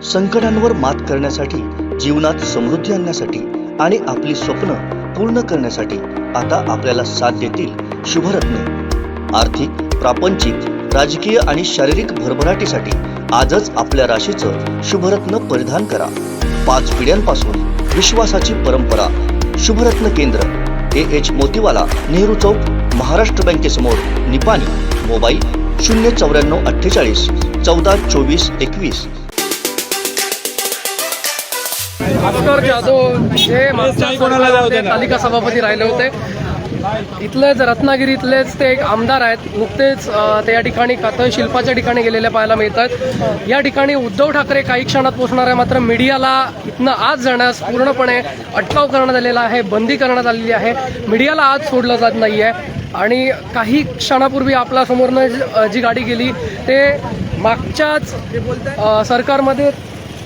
संकटांवर मात करण्यासाठी, जीवनात समृद्धी आणण्यासाठी आणि आपली स्वप्न पूर्ण करण्यासाठी आता आपल्याला साथ देतील शुभरत्न। आर्थिक, प्रापंचिक, राजकीय आणि शारीरिक भरभराटीसाठी आजच आपल्या राशीचं शुभरत्न परिधान करा। 5 पिढ्यांपासून विश्वासाची परंपरा। शुभरत्न केंद्र AH मोतीवाला, नेहरू चौक, महाराष्ट्र बँकेसमोर, निपाणी। मोबाईल 09448 14 24 21। भास्कर जाधव जे मागच्या तालिका सभापती राहिले होते, इथलेच रत्नागिरीतलेच ते एक आमदार आहेत। नुकतेच ते या ठिकाणी कातळ शिल्पाच्या ठिकाणी गेलेले पाहायला मिळतात। या ठिकाणी उद्धव ठाकरे काही क्षणात पोहोचणार आहे, मात्र मीडियाला इथनं आज जाण्यास पूर्णपणे अटकाव करण्यात आलेला आहे, बंदी करण्यात आलेली आहे। मीडियाला आज सोडलं जात नाही आहे आणि काही क्षणापूर्वी आपल्या समोरनं जी गाडी गेली ते मागच्याच सरकारमध्ये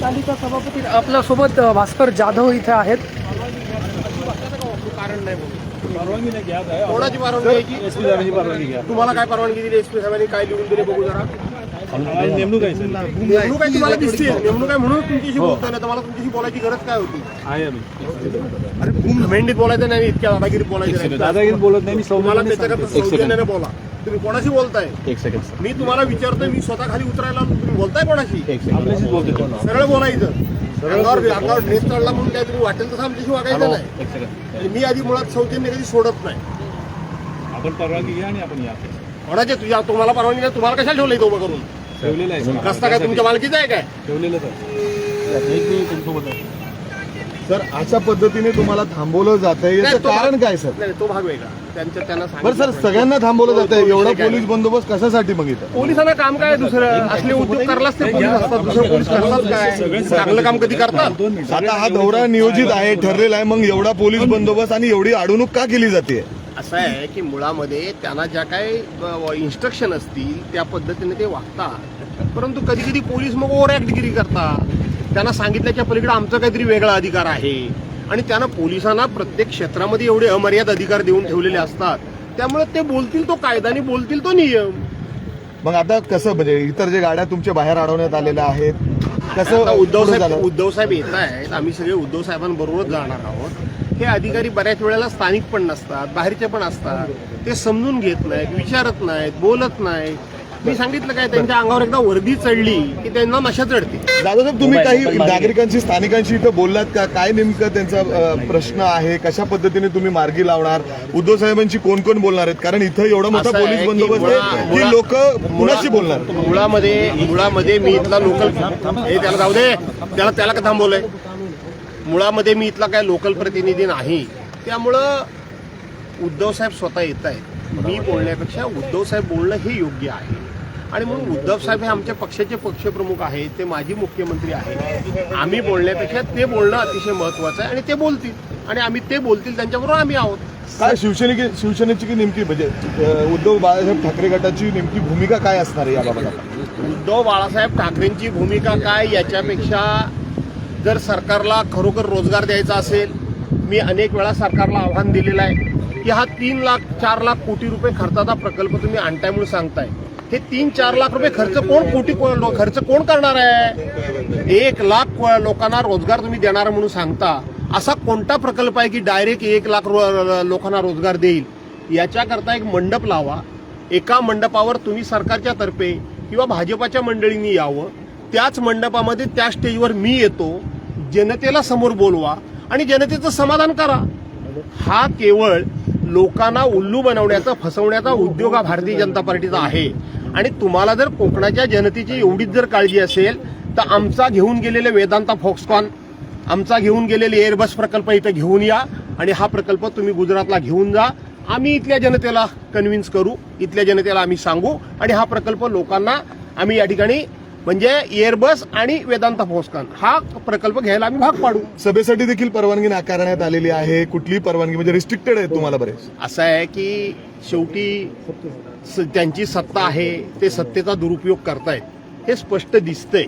तालिका सभापती आपल्यासोबत भास्कर जाधव इथे आहेत। कारण नाही परवानगी नाही घ्या काय कोणाची परवानगी घ्यायची? एसपी साहेबांची परवानगी घ्या। तुम्हाला काय परवानगी दिली? एसपी साहेबांनी काय लिहून दिले बघू जरा। नेमणूक आहे सर, नेमणूक आहे तुम्हाला दिसते, नेमणूक आहे म्हणून तुमच्याशी बोलतोय ना। तुम्हाला तुमच्याशी बोलायची गरज काय होती? आहे आम्ही अरे मेंढीत बोलायचं नाही, इतक्या दादागिरीत बोलायचं नाही। दादागिरी बोलत नाही मी, तुम्हाला त्याच्याकडे सौजन्याने बोला। तुम्ही कोणाशी बोलताय? एक सेकंड मी तुम्हाला विचारतोय, मी स्वतः खाली उतरायला आलो, तुम्ही बोलताय कोणाशी? एक सेकंड आपल्याशीच बोलतो। सरळ बोलायचं। अंगावर ड्रेस चढला म्हणून काय तुम्ही वाटेल तसं आमच्याशी वागायचं नाही। एक सेकंड आणि मी आधी मुळात सौजन्य कधी सोडत नाही। आपण परवानगी घ्या आणि आपण या। कोणाचे तुझ्या तुम्हाला परवानगी नाही? तुम्हाला कशाला ठेवलं इथं उभं करून? ठेवलेलं आहे सर, रस्ता काय तुमच्या मालकीचा आहे काय? ठेवलेलं सर। एक मी तुमच्यासोबत आहे सर, अशा पद्धतीने तुम्हाला थांबवलं जातंय याचं नाही, तो कारण भाग- काय सर? नाही, तो भाग वेगळा। त्यांना बरं सर, सगळ्यांना थांबवलं जातंय, एवढा पोलीस बंदोबस्त कशासाठी मग इथं? पोलिसांना काम काय दुसरं? असले उद्योग करलाच ते पोलीस असतात, दुसरं पोलीस करतात काय? चांगलं काम कधी करतात? आता हा दौरा नियोजित आहे, ठरलेला आहे, मग एवढा पोलीस बंदोबस्त आणि एवढी अडवणूक का केली जाते? असं आहे की मुळामध्ये त्यांना ज्या काही इन्स्ट्रक्शन असतील त्या पद्धतीने ते वागतात, परंतु कधी कधी पोलीस मग ओव्हर ऍक्टगिरी करतात। त्यांना सांगितल्याच्या पलीकडे आमचा काहीतरी वेगळा अधिकार आहे आणि त्यांना पोलिसांना प्रत्येक क्षेत्रामध्ये एवढे अमर्याद अधिकार देऊन ठेवलेले असतात, त्यामुळे ते बोलतील तो कायदा आणि बोलतील तो नियम। मग आता कसं, म्हणजे इतर जे गाड्या तुमच्या बाहेर अडवण्यात आलेल्या आहेत, कसं आता उद्धव पुढे झालं? साहेब येत आहेत, आम्ही सगळे उद्धव साहेबांबरोबरच जाणार आहोत। हे अधिकारी बऱ्याच वेळेला स्थानिक पण नसतात, बाहेरचे पण असतात, ते समजून घेत नाहीत, विचारत नाहीत, बोलत नाहीत। मी सांगितलं काय, त्यांच्या अंगावर एकदा वर्दी चढली की त्यांना नशा चढते। दादा साहेब, तुम्ही काही नागरिकांशी, स्थानिकांशी इथं बोललात का? काय नेमकं त्यांचा प्रश्न आहे? कशा पद्धतीने तुम्ही मार्गी लावणार? उद्धव साहेबांशी कोण कोण बोलणार आहेत? कारण इथं एवढा मोठा असं आहे पोलीस की बंदोबस्त आहे की लोक कुणाशी बोलणार? मुळामध्ये मी इथला लोकल, हे त्याला जाऊ दे, त्याला का थांबवलंय? मुळामध्ये मी इथला काय लोकल प्रतिनिधी नाही, त्यामुळं उद्धव साहेब स्वतः येत आहेत। मी बोलण्यापेक्षा उद्धव साहेब बोलणं हे योग्य आहे आणि म्हणून उद्धव साहेब हे आमच्या पक्षाचे पक्षप्रमुख आहेत, ते माजी मुख्यमंत्री आहेत। आम्ही बोलण्यापेक्षा ते बोलणं अतिशय महत्वाचं आहे आणि ते बोलतील आणि आम्ही ते बोलतील त्यांच्याबरोबर आम्ही आहोत। काय शिवसेनेची की नेमकी, म्हणजे उद्धव बाळासाहेब ठाकरे गटाची नेमकी भूमिका काय असणार आहे याबाबत? उद्धव बाळासाहेब ठाकरेंची भूमिका काय याच्यापेक्षा, जर सरकारला खरोखर रोजगार द्यायचा असेल, मी अनेक वेळा सरकारला आव्हान दिलेलं आहे की हा 3 लाख 4 लाख कोटी रुपये खर्चाचा प्रकल्प तुम्ही आणताय म्हणून सांगताय, हे 3-4 लाख रुपये खर्च कोण करणार आहे? 1 लाख लोकांना रोजगार तुम्ही देणार म्हणून सांगता, असा कोणता प्रकल्प आहे की डायरेक्ट 1 लाख लोकांना रोजगार देईल? याच्याकरता एक मंडप लावा, एका मंडपावर तुम्ही सरकारच्या तर्फे किंवा भाजपाच्या मंडळींनी यावं, त्याच मंडपामध्ये त्या स्टेजवर मी येतो, जनतेला समोर बोलवा आणि जनतेचं समाधान करा। हा केवळ लोकांना उल्लू बनवण्याचा, फसवण्याचा उद्योग हा भारतीय जनता पार्टीचा आहे आणि तुम्हाला जर कोकणाच्या जनतेची एवढीच जर काळजी असेल तर आमचा घेऊन गेलेले वेदांता फॉक्सकॉन, आमचा घेऊन गेलेले एअरबस प्रकल्प इथं घेऊन या आणि हा प्रकल्प तुम्ही गुजरातला घेऊन जा। आम्ही इथल्या जनतेला कन्व्हिन्स करू, इथल्या जनतेला आम्ही सांगू आणि हा प्रकल्प लोकांना आम्ही या ठिकाणी म्हणजे एअरबस आणि वेदांता फॉक्सकॉन हा प्रकल्प घ्यायला आम्ही भाग पाडू। सभेसाठी देखील परवानगी नाकारण्यात आलेली आहे, कुठली परवानगी म्हणजे रिस्ट्रिक्टेड आहे तुम्हाला? बरेच असं आहे की शेवटी त्यांची सत्ता आहे, ते सत्तेचा दुरुपयोग करतायत हे स्पष्ट दिसतंय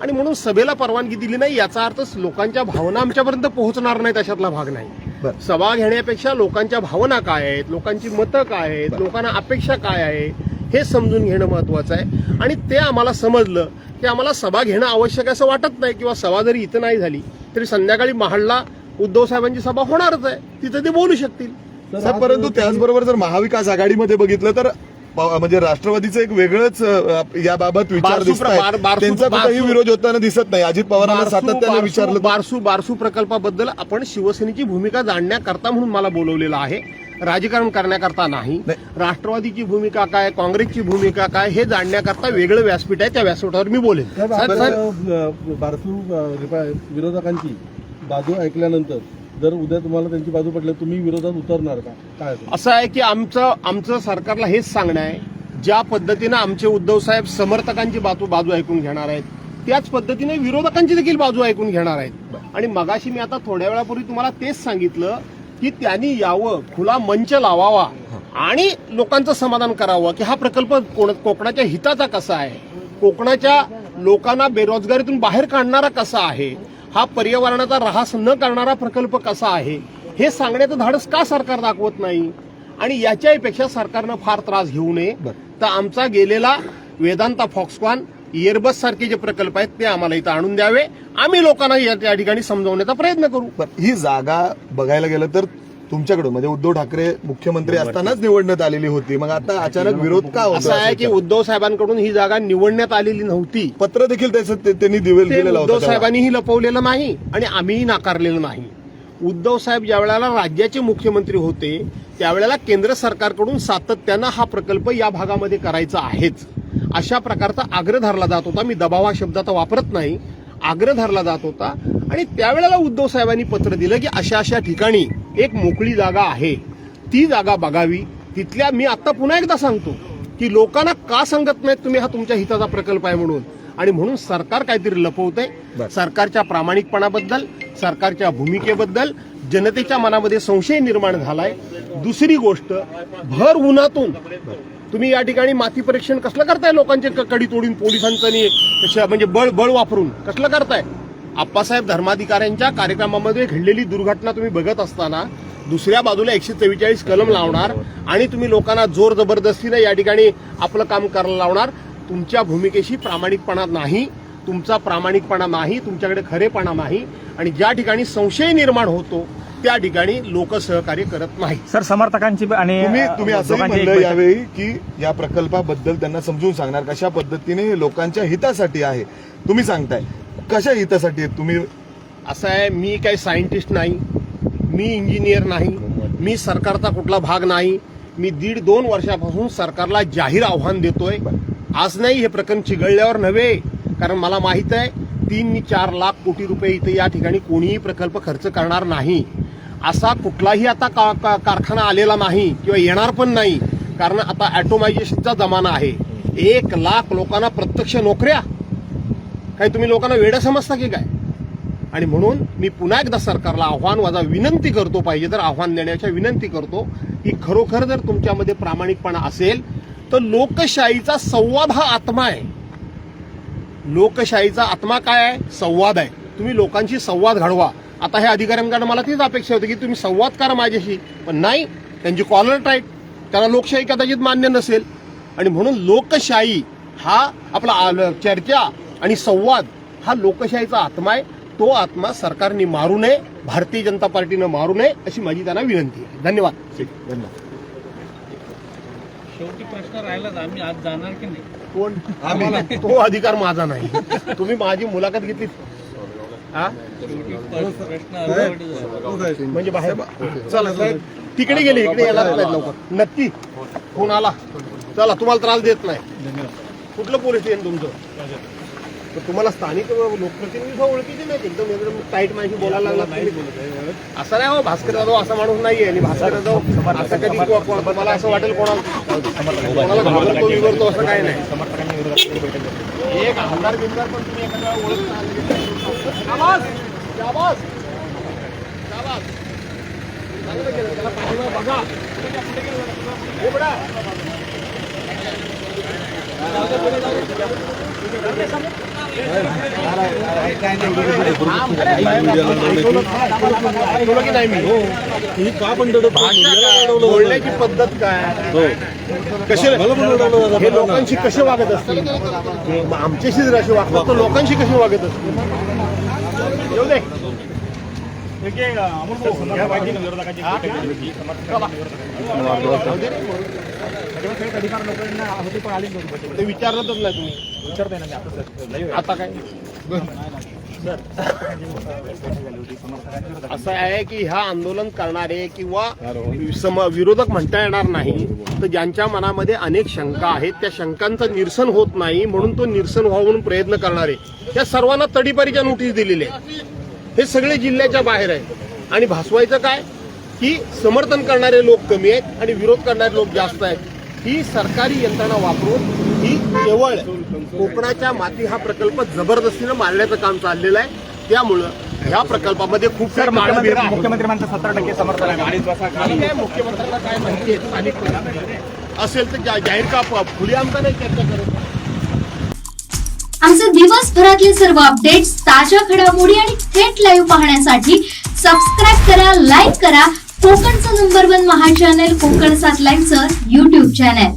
आणि म्हणून सभेला परवानगी दिली नाही याचा अर्थ लोकांच्या भावना आमच्यापर्यंत पोहोचणार नाहीत अशातला भाग नाही। सभा घेण्यापेक्षा लोकांच्या भावना काय आहेत, लोकांची मतं काय आहेत, लोकांना अपेक्षा काय आहे हे समजून घेणं महत्वाचं आहे. आणि ते आम्हाला समजलं की आम्हाला सभा घेणं आवश्यक आहे असं वाटत नाही, किंवा सभा जरी इथं नाही झाली तरी संध्याकाळी महाडला उद्धव साहेबांची सभा होणारच आहे, तिथं ते बोलू शकतील. सर, परंतु त्याचबरोबर जर महाविकास आघाडीमध्ये बघितलं तर म्हणजे राष्ट्रवादीचं एक वेगळंच याबाबत विचार दिसतात. त्यांचा कुठेही विरोध होताना दिसत नाही. अजित पवारांना सातत्याने विचारलं बारसू प्रकल्पाबद्दल आपण शिवसेनेची भूमिका जाणण्याकरता म्हणून मला बोलवलेलं आहे, राजकारण करण्याकरता नाही. राष्ट्रवादीची भूमिका काय, काँग्रेसची भूमिका काय हे जाणण्याकरता वेगळं व्यासपीठ आहे, त्या व्यासपीठावर मी बोलेन. बारसू विरोधकांची बाजू ऐकल्यानंतर जर उद्या तुम्हाला त्यांची बाजू पडली तुम्ही विरोधात उतरणार का? काय असं आहे की आमचं सरकारला हेच सांगणं आहे, ज्या पद्धतीनं आमचे उद्धव साहेब समर्थकांची बाजू ऐकून घेणार आहेत त्याच पद्धतीने विरोधकांची देखील बाजू ऐकून घेणार आहेत. आणि मगाशी मी आता थोड्या वेळापूर्वी तुम्हाला तेच सांगितलं की त्यांनी यावं, खुला मंच लावावा आणि लोकांचं समाधान करावं की हा प्रकल्प कोकणाच्या हिताचा कसा आहे, कोकणाच्या लोकांना बेरोजगारीतून बाहेर काढणारा कसा आहे, हा पर्यावरणाचा ऱ्हास न करणारा प्रकल्प कसा आहे, हे सांगण्याचं धाडस का सरकार दाखवत नाही. आणि याच्यापेक्षा सरकारनं फार त्रास घेऊ नये. तर आमचा गेलेला वेदांता, फॉक्सकॉन, एअरबस सारखे जे प्रकल्प आहेत ते आम्हाला इथं आणून द्यावे, आम्ही लोकांना या ठिकाणी समजवण्याचा प्रयत्न करू. ही जागा बघायला गेलं तर तुमच्याकडून म्हणजे उद्धव ठाकरे मुख्यमंत्री असतानाच निवडण्यात आलेली होती, मग आता अचानक विरोध का होतो? असं आहे की उद्धव साहेबांकडून ही जागा निवडण्यात आलेली नव्हती. पत्र देखील त्यांनी दिलेलं उद्धव होतं. साहेबांनीही लपवलेलं नाही आणि आम्हीही नाकारलेलं नाही. उद्धव साहेब ज्या वेळेला राज्याचे मुख्यमंत्री होते त्यावेळेला केंद्र सरकारकडून सातत्यानं हा प्रकल्प या भागामध्ये करायचा आहेच अशा प्रकारचा आग्रह धरला जात होता. मी दबाव हा शब्द आता वापरत नाही, आग्रह धरला जात होता. आणि त्यावेळेला उद्धव साहेबांनी पत्र दिलं की अशा अशा ठिकाणी एक मोकळी जागा आहे, ती जागा बघावी. तिथल्या मी आता पुन्हा एकदा सांगतो की लोकांना का सांगत नाहीत तुम्ही हा तुमच्या हिताचा प्रकल्प आहे म्हणून. आणि म्हणून सरकार काहीतरी लपवतंय. सरकारच्या प्रामाणिकपणाबद्दल, सरकारच्या भूमिकेबद्दल जनतेच्या मनामध्ये संशय निर्माण झालाय. दुसरी गोष्ट, भर उन्हातून तुम्ही या ठिकाणी माती परीक्षण कसलं करताय, लोकांचे कडी तोडून पोलिसांचं म्हणजे बळ वापरून कसलं करताय. आप्पासाहेब धर्माधिकाऱ्यांच्या कार्यक्रमामध्ये घडलेली दुर्घटना तुम्ही बघत असताना दुसऱ्या बाजूला 144 कलम लावणार आणि तुम्ही लोकांना जोर जबरदस्तीने या ठिकाणी आपलं काम करायला लावणार. तुमच्या भूमिकेशी प्रामाणिकपणा नाही, तुमचा प्रामाणिकपणा नाही, तुमच्याकडे खरेपणा नाही. आणि ज्या ठिकाणी संशय निर्माण होतो त्या ठिकाणी लोक सहकार्य करत नाही. सर, समर्थकांची आणि तुम्ही असं म्हणलं यावेळी की या प्रकल्पाबद्दल त्यांना समजून सांगणार कशा पद्धतीने लोकांच्या हितासाठी आहे. तुम्ही सांगताय कशा हितासाठी आहे तुम्ही? असं आहे, मी काही सायंटिस्ट नाही, मी इंजिनियर नाही, मी सरकारचा कुठला भाग नाही. मी 1.5-2 वर्षापासून सरकारला जाहीर आव्हान देतोय. आज नाही, हे प्रकरण चिघळल्यावर नव्हे, कारण मला माहित आहे 3-4 लाख कोटी रुपये इथे या ठिकाणी कोणीही प्रकल्प खर्च करणार नाही. असा कुठलाही आता कारखाना आलेला नाही किंवा येणार पण नाही, कारण आता ॲटोमायझेशनचा जमाना आहे. 1 लाख लोकांना प्रत्यक्ष नोकऱ्या, काही तुम्ही लोकांना वेडं समजता की काय? आणि म्हणून मी पुन्हा एकदा सरकारला आव्हान वजा विनंती करतो, पाहिजे तर आव्हान देण्याच्या विनंती करतो की खरोखर जर तुमच्यामध्ये प्रामाणिकपणा असेल तर लोकशाहीचा संवाद हा आत्मा आहे. लोकशाहीचा आत्मा काय आहे? संवाद आहे. तुम्ही लोकांशी संवाद घडवा. आता हे अधिकाऱ्यांकडे मला तीच अपेक्षा होती की तुम्ही संवाद करा माझ्याशी, पण नाही, त्यांची कॉलर टाईट, त्यांना लोकशाही कदाचित मान्य नसेल. आणि म्हणून लोकशाही हा आपला चर्चा आणि संवाद हा लोकशाहीचा आत्मा आहे. तो आत्मा सरकारने मारू नये, भारतीय जनता पार्टीनं मारू नये अशी माझी त्यांना विनंती आहे. धन्यवाद. शेवटी प्रश्न राहिलाच, आम्ही आज जाणार की नाही? कोण? आम्हाला तो अधिकार माझा नाही. तुम्ही माझी मुलाखत घेतली हा प्रश्न म्हणजे बाहेर चला साहेब, तिकडे गेले, इकडे यायला नाही लवकर. नक्की फोन आला, चला तुम्हाला त्रास देत नाही. कुठलं पोलीस स्टेशन तुमचं? तर तुम्हाला स्थानिक लोकप्रतिनिधी ओळखीचे नाही, एकदम टाईट माहिती बोलायला लागला. असं नाही हो, भास्कर जाधव असा माणूस नाहीये. आणि भास्कर जाधव असं कधी तुम्हाला असं वाटेल कोणाला घाबरतो विवरतो असं काही नाही. एक आमदार बिमदार पण तुम्ही एखाद्या ओळख त्याला पाठिंबा बघा. हे बघा ऐकलं की नाही मी? ही का पण बोलण्याची पद्धत काय कसे हे लोकांशी कसे वागत असतील? मग आमच्याशी जर असे वागतात तर लोकांशी कसे वागत असतील? येऊ दे. ते विचारतच नाही तुम्ही. आता काय असं आहे की ह्या आंदोलन करणारे किंवा विरोधक म्हणता येणार नाही, तर ज्यांच्या मनामध्ये अनेक शंका आहेत त्या शंकांचं निरसन होत नाही म्हणून तो निरसन व्हावा म्हणून प्रयत्न करणारे त्या सर्वांना तडीपारीच्या नोटीस दिलेल्या आहेत. हे सगळे जिल्ह्याच्या बाहेर आहेत आणि भासवायचं काय की समर्थन करणारे लोक कमी आहेत आणि विरोध करणारे लोक जास्त आहेत. ही सरकारी यंत्रणा वापरून ही केवळ कोकणाच्या माती हा प्रकल्प जबरदस्तीनं मारण्याचं काम चाललेलं आहे. त्यामुळं ह्या प्रकल्पामध्ये खूप सारे मुख्यमंत्री म्हणतात 70% समर्थन आहे. मुख्यमंत्र्यांना काय माहिती आहे स्थानिक असेल तर जाहीर का पुढे आमचा नाही चर्चा करत. आमचे दिवसभरातले सर्व अपडेट्स, ताज्या घडामोडी आणि थेट लाईव्ह पाहण्यासाठी सबस्क्राईब करा, लाईक करा कोकणचं नंबर 1 महा चॅनल कोकण 7 लाईव्हचं YouTube चॅनल.